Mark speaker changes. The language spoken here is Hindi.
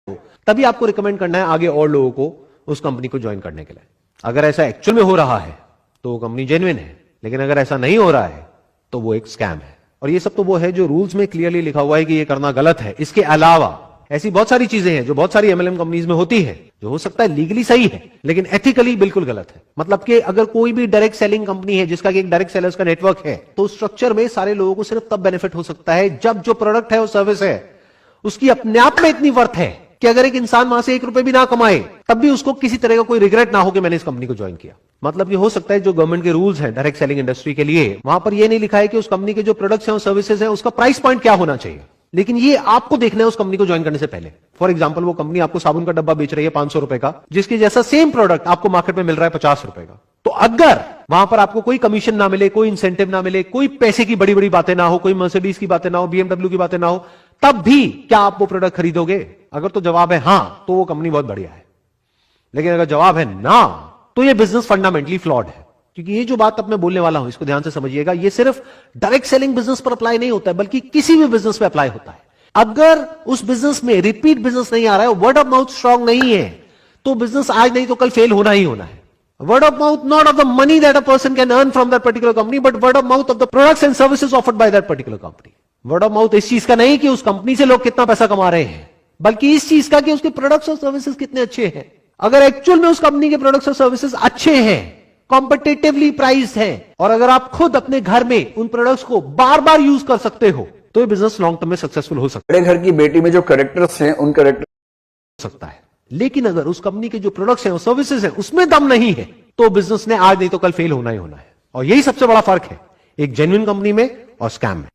Speaker 1: तभी आपको रिकमेंड करना है आगे और लोगों को उस कंपनी को ज्वाइन करने के लिए। अगर ऐसा एक्चुअल में हो रहा है तो वो कंपनी जेन्युइन है, लेकिन अगर ऐसा नहीं हो रहा है तो वो एक स्कैम है। और ये सब तो वो है जो रूल्स में क्लियरली लिखा हुआ है कि ये करना गलत है। इसके अलावा ऐसी बहुत सारी चीजें हैं जो बहुत सारी एमएलएम कंपनीज में होती है, जो हो सकता है लीगली सही है लेकिन एथिकली बिल्कुल गलत है। मतलब कि अगर कोई भी डायरेक्ट सेलिंग कंपनी है जिसका कि एक डायरेक्ट सेलर्स का नेटवर्क है, तो स्ट्रक्चर में सारे लोगों को सिर्फ तब बेनिफिट हो सकता है जब जो प्रोडक्ट है वो सर्विस है उसकी अपने आप में इतनी वर्थ है कि अगर एक इंसान वहां से 1 रुपए भी ना कमाए तब भी उसको किसी तरह का कोई रिग्रेट ना हो कि मैंने इस कंपनी को ज्वाइन किया। मतलब ये हो सकता है जो गवर्नमेंट के रूल्स हैं डायरेक्ट सेलिंग इंडस्ट्री के लिए, वहां पर ये नहीं लिखा है कि उस कंपनी के जो प्रोडक्ट्स हैं और सर्विसेज हैं उसका प्राइस पॉइंट क्या होना चाहिए, लेकिन ये आपको देखना है उस कंपनी को ज्वाइन करने से पहले। फॉर एग्जांपल वो कंपनी आपको साबुन का डब्बा बेच रही है 500 रुपए का, जिसके जैसा सेम प्रोडक्ट आपको मार्केट में मिल रहा है 50 रुपए का। तो अगर वहां पर आपको कोई कमीशन ना मिले, कोई इंसेंटिव ना मिले, कोई पैसे की बड़ी बड़ी बातें ना हो, कोई मर्सिडीज की बातें ना हो, बीएमडब्ल्यू की बातें ना हो, तब भी क्या आप वो प्रोडक्ट खरीदोगे? अगर तो जवाब है हां तो वो कंपनी बहुत बढ़िया है, लेकिन अगर जवाब है ना तो ये बिजनेस फंडामेंटली फ्लॉड है। क्योंकि ये जो बात अब मैं बोलने वाला हूं इसको ध्यान से समझिएगा, ये सिर्फ डायरेक्ट सेलिंग बिजनेस पर अप्लाई नहीं होता है बल्कि किसी भी बिजनेस पे अप्लाई होता है। अगर उस बिजनेस में रिपीट बिजनेस नहीं आ रहा है, वर्ड ऑफ माउथ स्ट्रांग नहीं है, तो बिजनेस आज नहीं तो कल फेल होना ही होना है। Word of mouth, not of the money that a person can earn from that particular company, but word of mouth of the products and services offered by that particular company. Word of mouth इस चीज का नहीं कि उस कंपनी से लोग कितना पैसा कमा रहे हैं, बल्कि इस चीज का कि उसके प्रोडक्ट्स और सर्विसेज कितने अच्छे हैं। अगर एक्चुअल में उस कंपनी के प्रोडक्ट्स और सर्विसेज अच्छे हैं, कॉम्पिटिटिवली प्राइस्ड हैं, और अगर आप खुद अपने घर में उन प्रोडक्ट्स को बार बार यूज कर सकते हो, तो ये बिजनेस लॉन्ग टर्म में सक्सेसफुल हो सकता है।
Speaker 2: बड़े घर की बेटी में जो कैरेक्टर्स हैं उन कैरेक्टर
Speaker 1: सकता है, लेकिन अगर उस कंपनी के जो प्रोडक्ट्स हैं और सर्विसेज हैं उसमें दम नहीं है, तो बिजनेस ने आज नहीं तो कल फेल होना ही होना है। और यही सबसे बड़ा फर्क है एक जेन्युइन कंपनी में और स्कैम में।